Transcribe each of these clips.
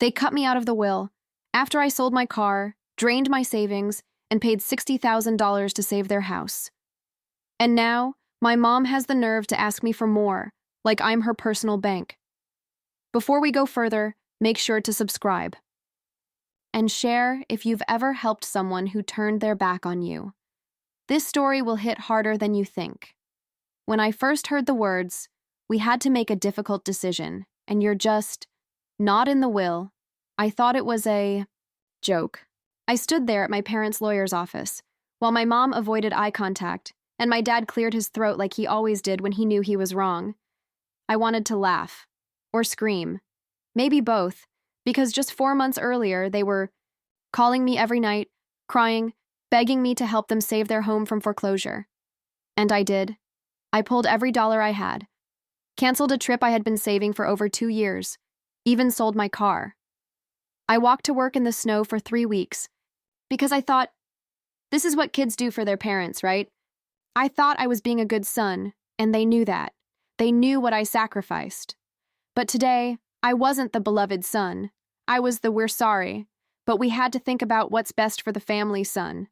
They cut me out of the will after I sold my car, drained my savings, and paid $60,000 to save their house. And now, my mom has the nerve to ask me for more, like I'm her personal bank. Before we go further, make sure to subscribe. And share if you've ever helped someone who turned their back on you. This story will hit harder than you think. When I first heard the words, "We had to make a difficult decision, and you're just not in the will," I thought it was a joke. I stood there at my parents' lawyer's office, while my mom avoided eye contact, and my dad cleared his throat like he always did when he knew he was wrong. I wanted to laugh, or scream, maybe both, because just 4 months earlier they were calling me every night, crying, begging me to help them save their home from foreclosure. And I did. I pulled every dollar I had, canceled a trip I had been saving for over 2 years, even sold my car. I walked to work in the snow for 3 weeks, because I thought, this is what kids do for their parents, right? I thought I was being a good son, and they knew that. They knew what I sacrificed. But today, I wasn't the beloved son. I was the "we're sorry, but we had to think about what's best for the family" son.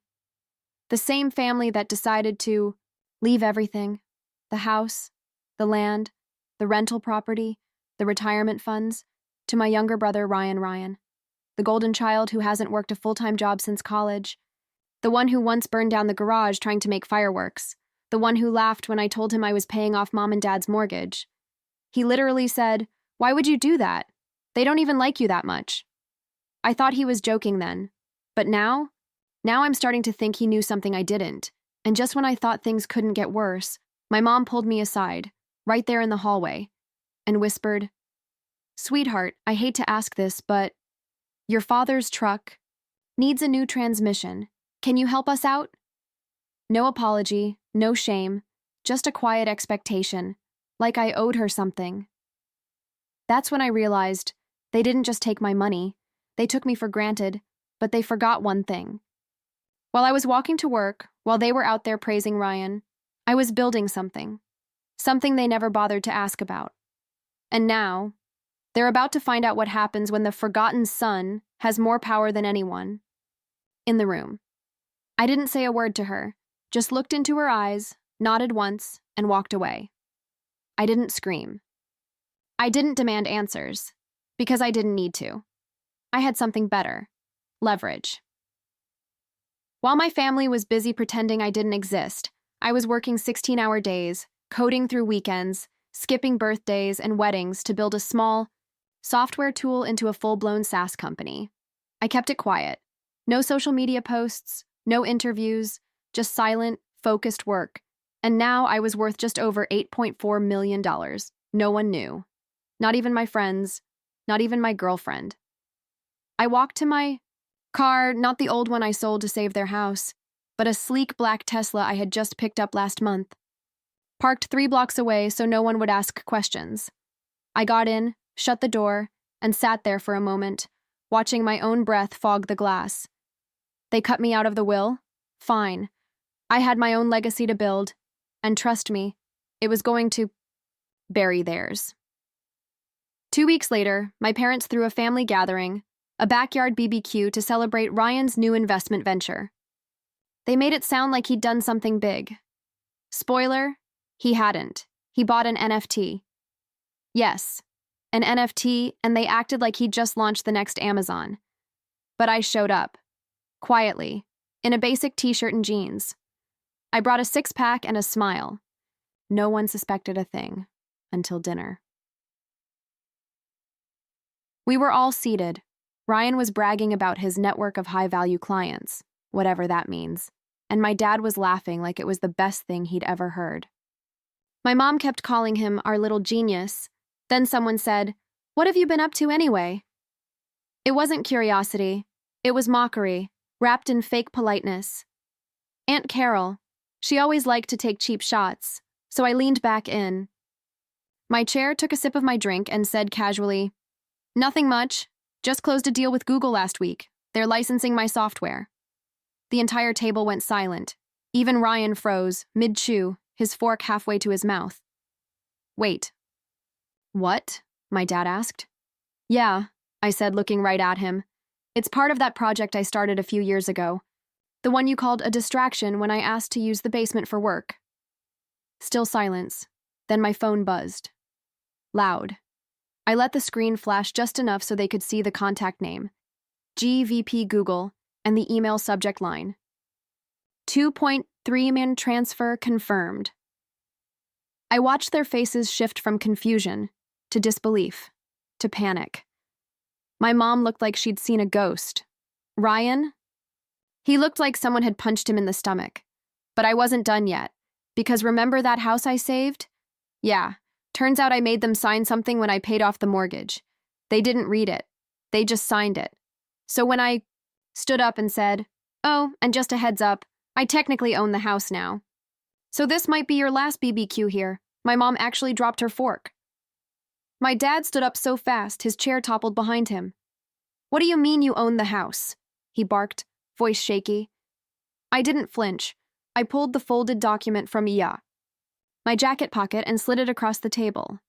The same family that decided to leave everything: the house, the land, the rental property, the retirement funds, to my younger brother, Ryan, the golden child who hasn't worked a full-time job since college, the one who once burned down the garage trying to make fireworks, the one who laughed when I told him I was paying off Mom and Dad's mortgage. He literally said, "Why would you do that? They don't even like you that much." I thought he was joking then, but now I'm starting to think he knew something I didn't. And just when I thought things couldn't get worse, my mom pulled me aside, right there in the hallway, and whispered, "Sweetheart, I hate to ask this, but your father's truck needs a new transmission. Can you help us out?" No apology, no shame, just a quiet expectation, like I owed her something. That's when I realized they didn't just take my money. They took me for granted, but they forgot one thing. While I was walking to work, while they were out there praising Ryan, I was building something they never bothered to ask about. And now, they're about to find out what happens when the forgotten son has more power than anyone. In the room. I didn't say a word to her, just looked into her eyes, nodded once, and walked away. I didn't scream. I didn't demand answers, because I didn't need to. I had something better: leverage. While my family was busy pretending I didn't exist, I was working 16-hour days, coding through weekends, skipping birthdays and weddings to build a small software tool into a full-blown SaaS company. I kept it quiet. No social media posts, no interviews, just silent, focused work. And now I was worth just over $8.4 million. No one knew. Not even my friends, not even my girlfriend. I walked to my car, not the old one I sold to save their house, but a sleek black Tesla I had just picked up last month. Parked 3 blocks away so no one would ask questions. I got in, shut the door, and sat there for a moment, watching my own breath fog the glass. They cut me out of the will? Fine. I had my own legacy to build, and trust me, it was going to bury theirs. 2 weeks later, my parents threw a family gathering, a backyard BBQ to celebrate Ryan's new investment venture. They made it sound like he'd done something big. Spoiler, he hadn't. He bought an NFT. Yes, an NFT, and they acted like he'd just launched the next Amazon. But I showed up, quietly, in a basic t-shirt and jeans. I brought a 6-pack and a smile. No one suspected a thing, until dinner. We were all seated. Ryan was bragging about his network of high-value clients, whatever that means, and my dad was laughing like it was the best thing he'd ever heard. My mom kept calling him our little genius. Then someone said, "What have you been up to anyway?" It wasn't curiosity. It was mockery, wrapped in fake politeness. Aunt Carol, she always liked to take cheap shots, so I leaned back in. My chair took a sip of my drink and said casually, "Nothing much. Just closed a deal with Google last week. They're licensing my software." The entire table went silent. Even Ryan froze, mid-chew, his fork halfway to his mouth. "Wait. What?" my dad asked. "Yeah," I said, looking right at him. It's part of that project I started a few years ago. The one you called a distraction when I asked to use the basement for work. Still silence. Then my phone buzzed. Loud. I let the screen flash just enough so they could see the contact name, GVP Google, and the email subject line. 2.3 million transfer confirmed. I watched their faces shift from confusion to disbelief to panic. My mom looked like she'd seen a ghost. Ryan? He looked like someone had punched him in the stomach. But I wasn't done yet, because remember that house I saved? Yeah, turns out I made them sign something when I paid off the mortgage. They didn't read it. They just signed it. So when I stood up and said, "Oh, and just a heads up, I technically own the house now. So this might be your last BBQ here," my mom actually dropped her fork. My dad stood up so fast, his chair toppled behind him. "What do you mean you own the house?" he barked, voice shaky. I didn't flinch. I pulled the folded document from my jacket pocket and slid it across the table.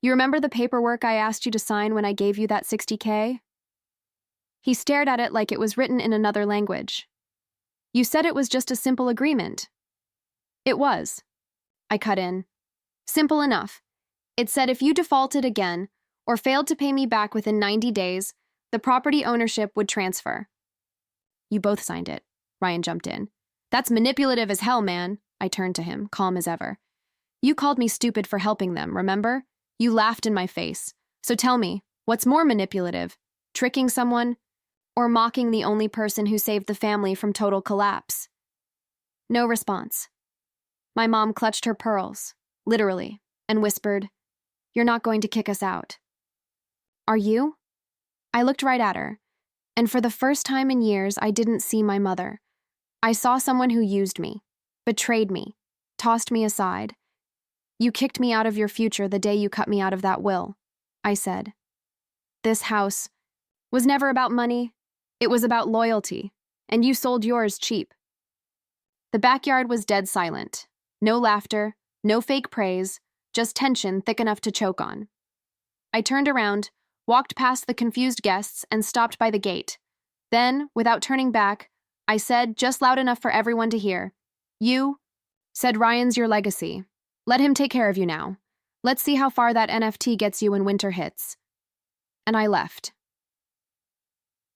"You remember the paperwork I asked you to sign when I gave you that $60K? He stared at it like it was written in another language. "You said it was just a simple agreement." "It was." I cut in. "Simple enough. It said if you defaulted again or failed to pay me back within 90 days, the property ownership would transfer." "You both signed it," Ryan jumped in. "That's manipulative as hell, man." I turned to him, calm as ever. "You called me stupid for helping them, remember? You laughed in my face. So tell me, what's more manipulative? Tricking someone or mocking the only person who saved the family from total collapse?" No response. My mom clutched her pearls, literally, and whispered, "You're not going to kick us out." "Are you?" I looked right at her, and for the first time in years, I didn't see my mother. I saw someone who used me, betrayed me, tossed me aside. "You kicked me out of your future the day you cut me out of that will," I said. "This house was never about money. It was about loyalty, and you sold yours cheap." The backyard was dead silent. No laughter, no fake praise, just tension thick enough to choke on. I turned around, walked past the confused guests, and stopped by the gate. Then, without turning back, I said, just loud enough for everyone to hear, "You said Ryan's your legacy. Let him take care of you now. Let's see how far that NFT gets you when winter hits." And I left.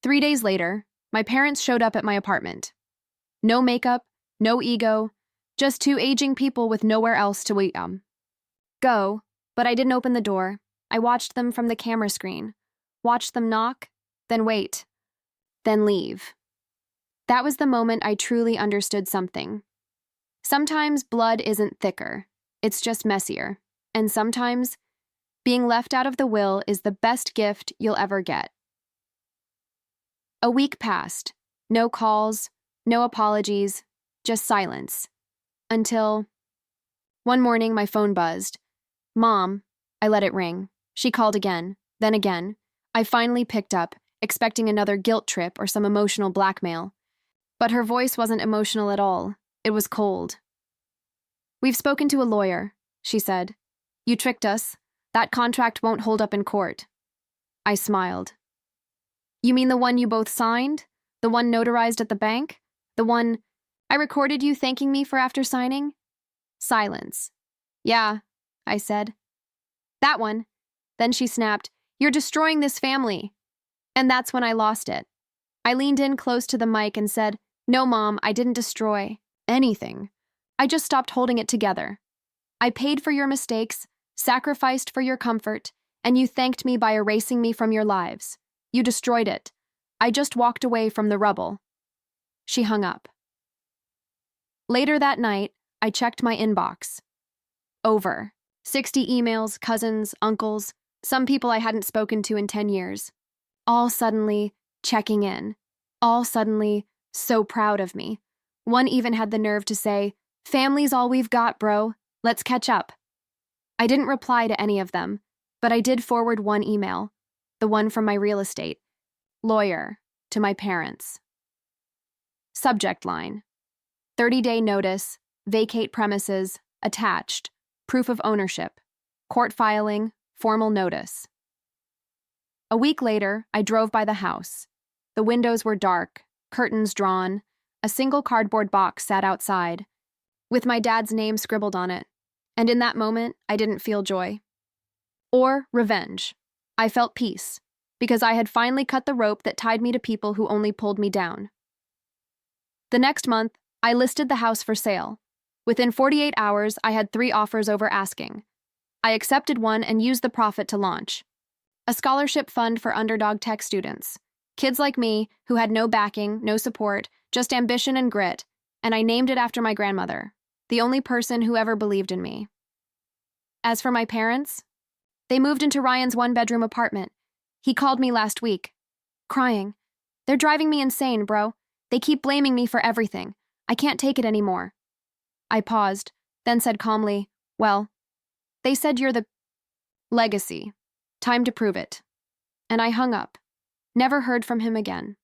3 days later, my parents showed up at my apartment. No makeup, no ego, just two aging people with nowhere else to go, but I didn't open the door. I watched them from the camera screen, watched them knock, then wait, then leave. That was the moment I truly understood something. Sometimes blood isn't thicker, it's just messier, and sometimes being left out of the will is the best gift you'll ever get. A week passed, no calls, no apologies, just silence. Until one morning my phone buzzed. "Mom," I let it ring. She called again, then again. I finally picked up, expecting another guilt trip or some emotional blackmail. But her voice wasn't emotional at all. It was cold. "We've spoken to a lawyer," she said. "You tricked us. That contract won't hold up in court." I smiled. "You mean the one you both signed? The one notarized at the bank? The one I recorded you thanking me for after signing?" Silence. "Yeah," I said. "That one." Then she snapped, "You're destroying this family." And that's when I lost it. I leaned in close to the mic and said, "No, Mom, I didn't destroy anything. I just stopped holding it together. I paid for your mistakes, sacrificed for your comfort, and you thanked me by erasing me from your lives. You destroyed it. I just walked away from the rubble." She hung up. Later that night, I checked my inbox. Over 60 emails, cousins, uncles, some people I hadn't spoken to in 10 years. All suddenly checking in. All suddenly so proud of me. One even had the nerve to say, "Family's all we've got, bro. Let's catch up." I didn't reply to any of them, but I did forward one email, the one from my real estate lawyer, to my parents. Subject line: 30-day notice, vacate premises, attached, proof of ownership, court filing, formal notice. A week later, I drove by the house. The windows were dark, curtains drawn, a single cardboard box sat outside, with my dad's name scribbled on it. And in that moment, I didn't feel joy. Or revenge. I felt peace, because I had finally cut the rope that tied me to people who only pulled me down. The next month, I listed the house for sale. Within 48 hours, I had 3 offers over asking. I accepted one and used the profit to launch a scholarship fund for underdog tech students, kids like me who had no backing, no support, just ambition and grit, and I named it after my grandmother, the only person who ever believed in me. As for my parents, they moved into Ryan's 1-bedroom apartment. He called me last week, crying. "They're driving me insane, bro. They keep blaming me for everything. I can't take it anymore." I paused, then said calmly, "Well, they said you're the legacy. Time to prove it." And I hung up. Never heard from him again.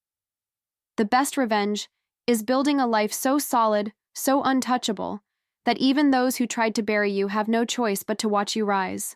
The best revenge is building a life so solid, so untouchable, that even those who tried to bury you have no choice but to watch you rise.